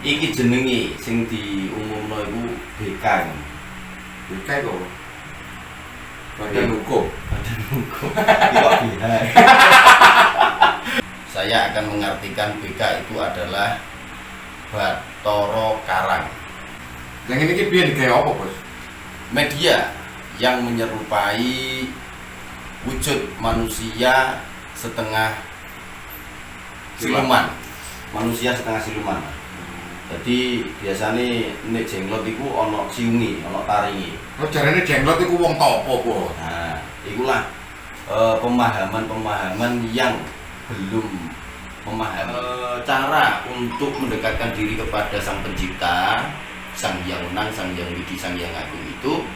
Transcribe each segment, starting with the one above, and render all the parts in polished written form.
Iki jenenge sing diumumno iku BK. BK kok. Badan hukum. Badan hukum. Kok BH. Saya akan mengartikan BK itu adalah Bathara Karang. Yang ini ki piye digawe apa, Bos? Media yang menyerupai wujud manusia setengah siluman. Manusia setengah siluman. Jadi biasanya nek jenglot iku ana siungi, ana taringi. Oh, jarane jenglot iku wong topo, Bos. Nah, ikulah pemahaman-pemahaman yang belum memahami cara untuk mendekatkan diri kepada Sang Pencipta, Sang Hyang Wenang, Sang Hyang Widi, Sang Hyang Agung itu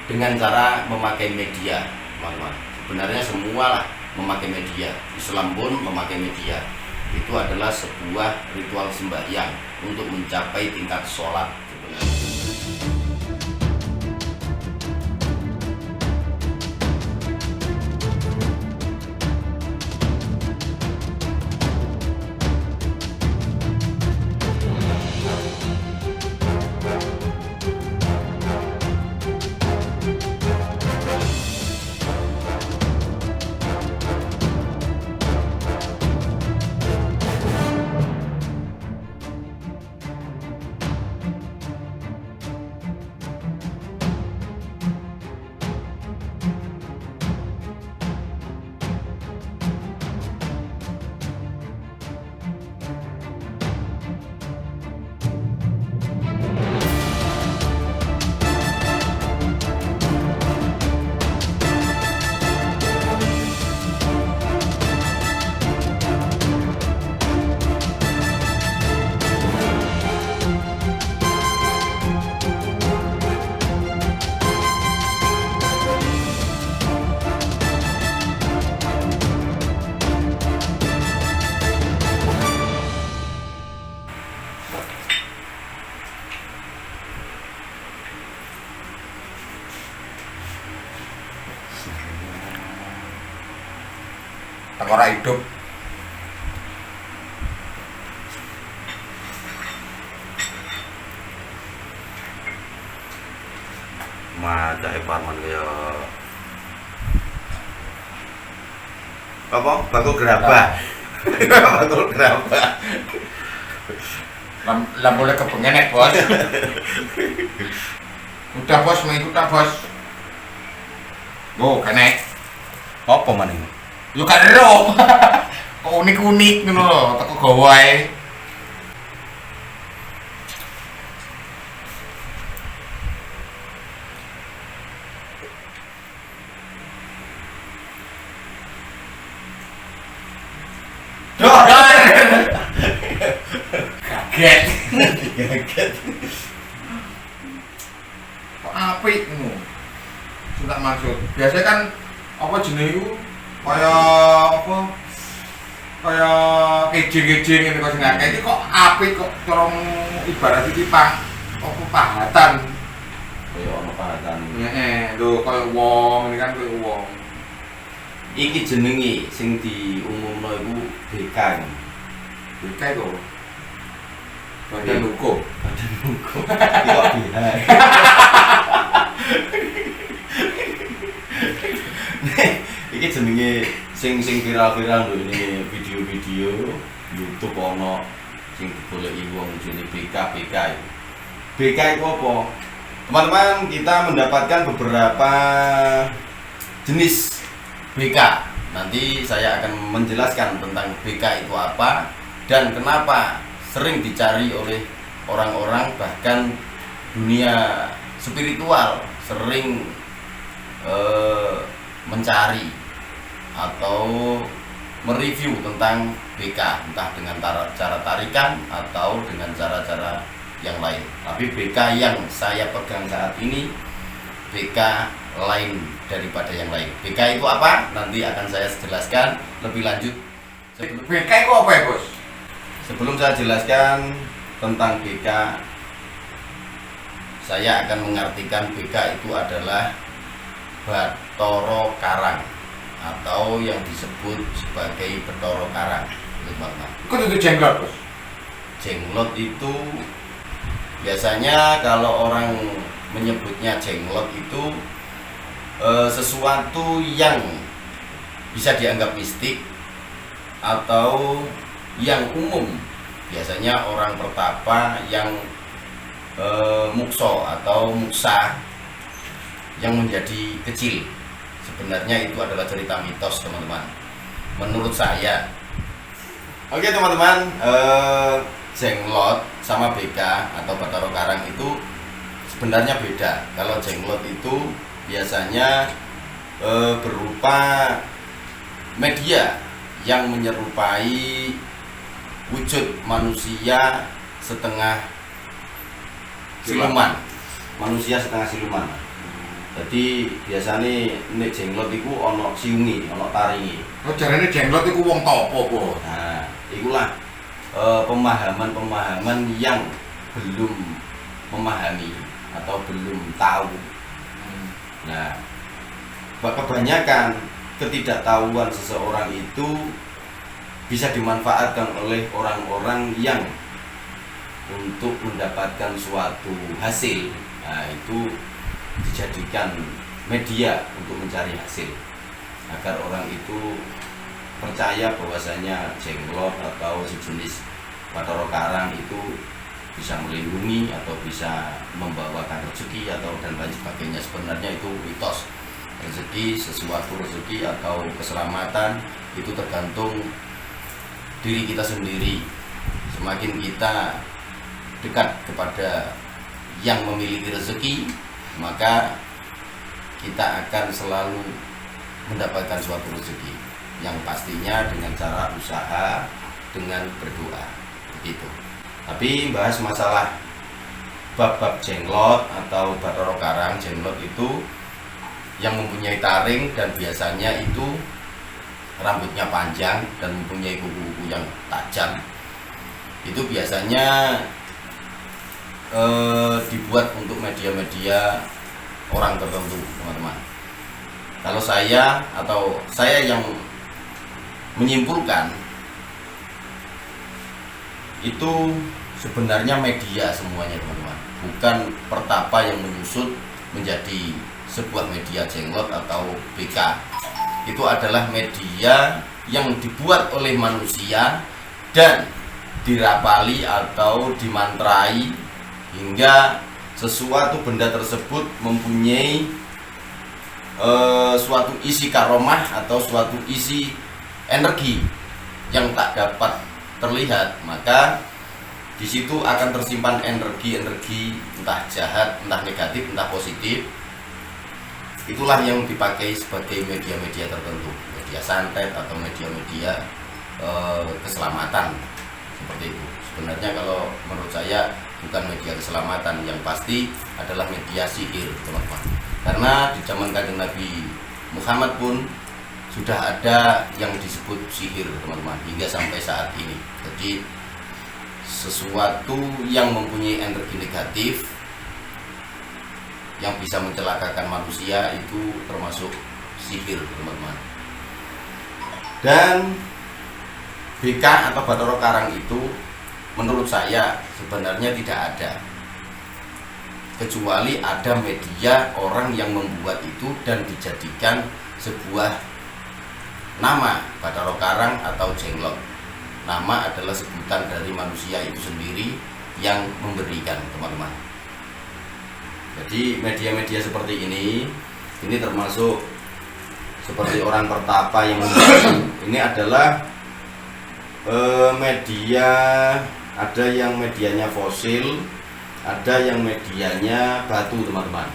dengan cara memakai media, teman-teman. Sebenarnya semua lah memakai media. Islam pun memakai media. Itu adalah sebuah ritual sembahyang untuk mencapai tingkat sholat sebenarnya. Tengora hidup. Macake Parman kaya apa? Bakul gerabah. Bakul gerabah. Boleh kepengen Bos. Udah, Bos, mau ikut tak, Bos? Go, kenek. Apa maning? Yo kan ero. Kok unik-unik ngono lho, teko gawe ae. Kaget. Kaget. Kok apik ngono? Sudah maksud. Biasanya kan apa jenenge iku kaya apa? Kaya kejing-kejing ngene kok sing akeh iki kok apik kok cara ibarat iki apa pahatan. Kaya ana pahatan. Heeh, lho kaya wong ini kan kaya wong. Iki jenenge sing diumumno iku BK. BK kok. Badan hukum. Badan hukum. Kok BH. Iki jenenge sing viral-viral lho ini video-video YouTube ana sing digoleki wong jenenge BK itu. BK itu apa? Teman-teman, kita mendapatkan beberapa jenis BK. Nanti saya akan menjelaskan tentang BK itu apa dan kenapa sering dicari oleh orang-orang, bahkan dunia spiritual sering mencari atau mereview tentang BK, entah dengan cara tarikan atau dengan cara-cara yang lain. Tapi BK yang saya pegang saat ini BK lain daripada yang lain. BK itu apa? Nanti akan saya jelaskan lebih lanjut. BK itu apa ya, Bos? Sebelum saya jelaskan tentang BK, saya akan mengartikan BK itu adalah Bathara Karang atau yang disebut sebagai Bathara Karang. Itu jenglot, Bos? Jenglot itu biasanya kalau orang menyebutnya jenglot itu sesuatu yang bisa dianggap mistik atau yang umum. Biasanya orang pertapa yang mukso atau muksa yang menjadi kecil. Sebenarnya itu adalah cerita mitos, teman-teman, menurut saya. Oke teman-teman, jenglot sama BK atau Bathara Karang itu sebenarnya beda. Kalau jenglot itu biasanya berupa media yang menyerupai wujud manusia setengah siluman. Manusia setengah siluman. Jadi biasanya nek jenglot itu ono siungi, ono taringi. Oh, jarane jenglot iku wong topo po. Nah, itulah pemahaman-pemahaman yang belum memahami atau belum tahu. Nah, kebanyakan ketidaktahuan seseorang itu bisa dimanfaatkan oleh orang-orang yang untuk mendapatkan suatu hasil. Nah, itu dijadikan media untuk mencari hasil agar orang itu percaya bahwasanya jenglot atau sejenis Bathara Karang itu bisa melindungi atau bisa membawakan rezeki atau dan lain sebagainya. Sebenarnya itu mitos. Rezeki, sesuatu rezeki atau keselamatan itu tergantung diri kita sendiri. Semakin kita dekat kepada yang memiliki rezeki, maka kita akan selalu mendapatkan suatu rezeki yang pastinya dengan cara usaha, dengan berdoa, begitu. Tapi bahas masalah bab-bab jenglot atau Bathara Karang. Jenglot itu yang mempunyai taring dan biasanya itu rambutnya panjang dan mempunyai kuku-kuku yang tajam. Itu biasanya dibuat untuk media-media orang tertentu, teman-teman. Kalau saya yang menyimpulkan itu sebenarnya media semuanya, teman-teman, bukan pertapa yang menyusut menjadi sebuah media jenglot atau BK. Itu adalah media yang dibuat oleh manusia dan dirapali atau dimantrai hingga sesuatu benda tersebut mempunyai suatu isi karomah atau suatu isi energi yang tak dapat terlihat. Maka di situ akan tersimpan energi-energi entah jahat, entah negatif, entah positif. Itulah yang dipakai sebagai media-media tertentu, media santet atau media-media keselamatan seperti itu. Sebenarnya kalau menurut saya bukan media keselamatan, yang pasti adalah media sihir, teman-teman. Karena di zaman Kanjeng Nabi Muhammad pun sudah ada yang disebut sihir, teman-teman, hingga sampai saat ini. Jadi sesuatu yang mempunyai energi negatif yang bisa mencelakakan manusia itu termasuk sihir, teman-teman. Dan BK atau Bathara Karang itu menurut saya sebenarnya tidak ada, kecuali ada media orang yang membuat itu dan dijadikan sebuah nama Bathara Karang atau jenglot. Nama adalah sebutan dari manusia itu sendiri yang memberikan, teman-teman. Jadi media-media seperti ini termasuk seperti orang pertapa yang membuat. Ini adalah media, ada yang medianya fosil, ada yang medianya batu, teman-teman.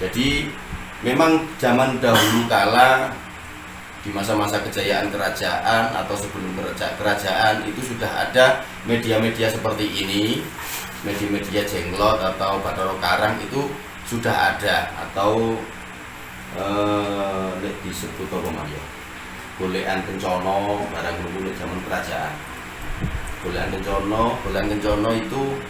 Jadi memang zaman dahulu kala di masa-masa kejayaan kerajaan atau sebelum kerajaan itu sudah ada media-media seperti ini. Media-media jenglot atau Bathara Karang itu sudah ada, atau disebut apa namanya, golekan kencana barang nunggu zaman kerajaan. Golekan kencana itu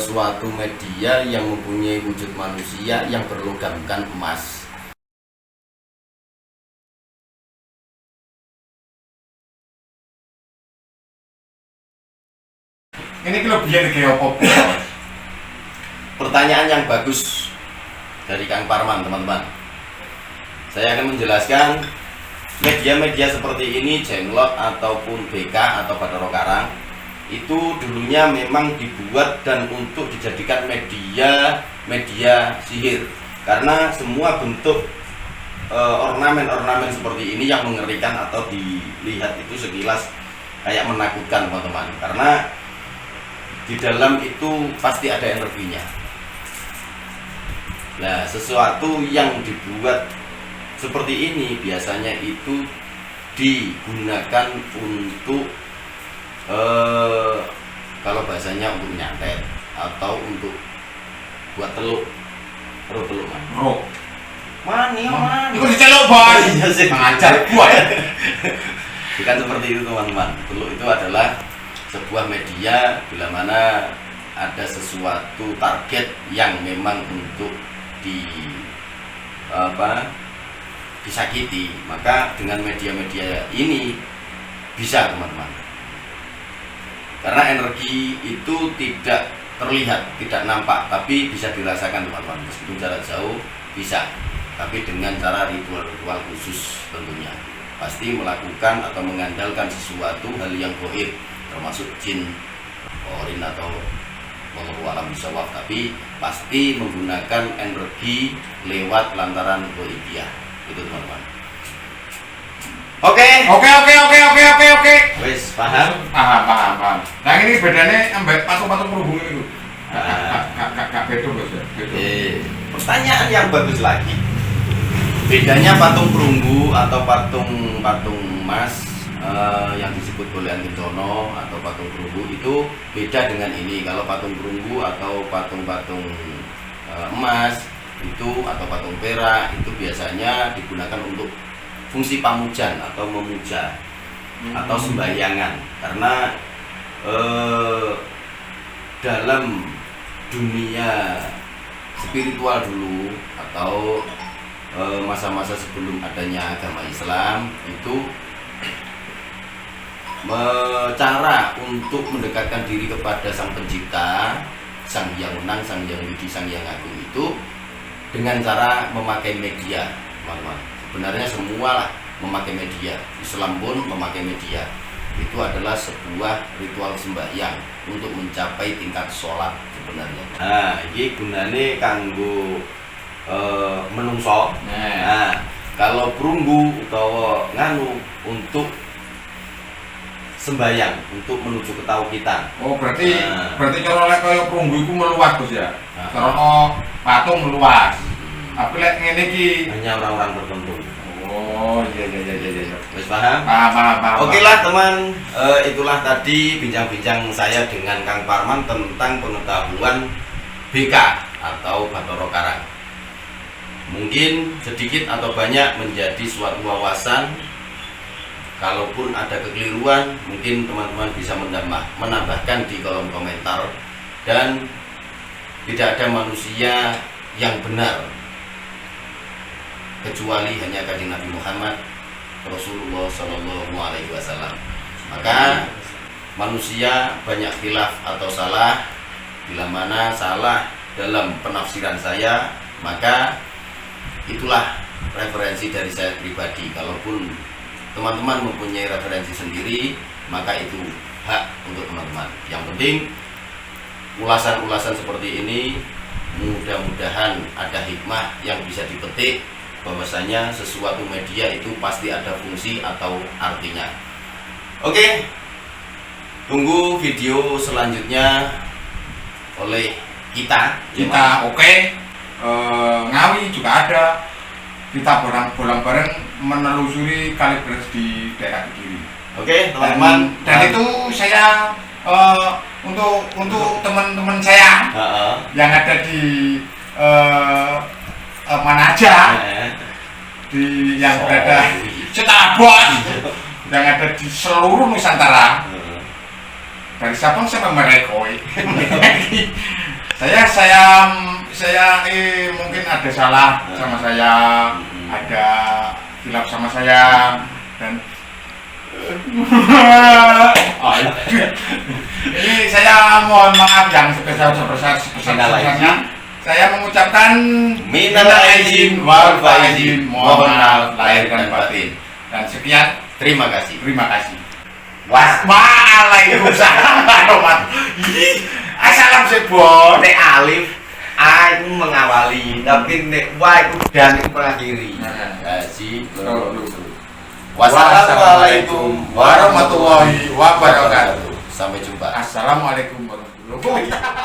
suatu media yang mempunyai wujud manusia yang berlogamkan emas. Ini kelebihan kayak apa? Pertanyaan yang bagus dari Kang Parman, teman-teman. Saya akan menjelaskan media-media seperti ini, Jenglot ataupun BK atau Bathara Karang, itu dulunya memang dibuat dan untuk dijadikan media sihir. Karena semua bentuk ornamen-ornamen seperti ini yang mengerikan atau dilihat itu sekilas kayak menakutkan, teman-teman. Karena di dalam itu pasti ada energinya. Nah, sesuatu yang dibuat seperti ini biasanya itu digunakan untuk kalau bahasanya untuk nyantet atau untuk buat teluk. Teluk man. Mani. Itu diceluk, Bos. Iya sih. Mengajar gua. Bukan seperti itu, teman-teman. Teluk itu adalah sebuah media bila mana ada sesuatu target yang memang untuk disakiti, maka dengan media-media ini bisa, teman-teman. Karena energi itu tidak terlihat, tidak nampak, tapi bisa dirasakan, teman-teman. Meskipun jarak jauh bisa, tapi dengan cara ritual-ritual khusus tentunya. Pasti melakukan atau mengandalkan sesuatu hal yang gaib, termasuk jin, orin atau wallahu alam bisawab, tapi pasti menggunakan energi lewat lantaran goibiyah. Itu, teman-teman. Oke. Wes, paham? Paham. Nah, ini bedanya ambek patung-patung perhubung itu. Kak beda, Bos. Pertanyaan yang bagus lagi. Bedanya patung perunggu atau patung emas yang disebut oleh Anggicono atau patung perunggu itu beda dengan ini. Kalau patung perunggu atau patung-patung emas itu atau patung perak itu biasanya digunakan untuk fungsi pamujan atau memuja atau sembahyangan. Karena dalam dunia spiritual dulu atau masa-masa sebelum adanya agama Islam itu cara untuk mendekatkan diri kepada Sang Pencipta, Sang Hyang Wenang, Sang Hyang Widi, Sang Hyang Agung itu dengan cara memakai media, teman-teman. Sebenarnya semua lah memakai media. Islam pun memakai media. Itu adalah sebuah ritual sembahyang untuk mencapai tingkat sholat sebenarnya. Nah, ini gunane kanggo menungso. Nah, kalau perunggu utawa nganu untuk sembayang, untuk menuju ke tauhidan. Oh, berarti kalau lek kaya perunggu iku meluas, Bos ya. Kalau patung meluas. Tapi lek ngene iki hanya orang-orang tertentu. Oh, iya. Wis paham? Paham. Oke lah, teman. Itulah tadi bincang-bincang saya dengan Kang Parman tentang pengetahuan BK atau Bathara Karang. Mungkin sedikit atau banyak menjadi suatu wawasan. Kalaupun ada kekeliruan, mungkin teman-teman bisa menambahkan di kolom komentar. Dan tidak ada manusia yang benar kecuali hanya Kanjeng Nabi Muhammad Rasulullah Shallallahu Alaihi Wasallam. Maka manusia banyak khilaf atau salah. Bila mana salah dalam penafsiran saya, maka itulah referensi dari saya pribadi. Kalaupun teman-teman mempunyai referensi sendiri, maka itu hak untuk teman-teman. Yang penting ulasan-ulasan seperti ini mudah-mudahan ada hikmah yang bisa dipetik, bahwasanya sesuatu media itu pasti ada fungsi atau artinya. Oke, tunggu video selanjutnya oleh kita. Oke. Ngawi juga ada. Kita bolang bareng menelusuri Kaliberes di daerah Kediri. Oke, teman-teman. Dan itu saya untuk teman-teman saya yang ada di mana aja, di yang berada secara bos, yang ada di seluruh Nusantara, dari Sabang sampai Merauke. saya mungkin ada salah sama saya, ada hilaf sama saya, dan Ini saya mohon maaf yang sebesar-besarnya. Saya mengucapkan Minal aidin wal faizin, mohon maaf lahir dan batin. Dan sekian, Terima kasih. terima kasih. Waalaikumsalam. Assalam sebo. Nek alif aku mengawali, tapi nek wa iku dan iku mengakhiri. Haji Wassalamualaikum warahmatullahi wabarakatuh. Sampai jumpa. Assalamualaikum warahmatullahi wabarakatuh.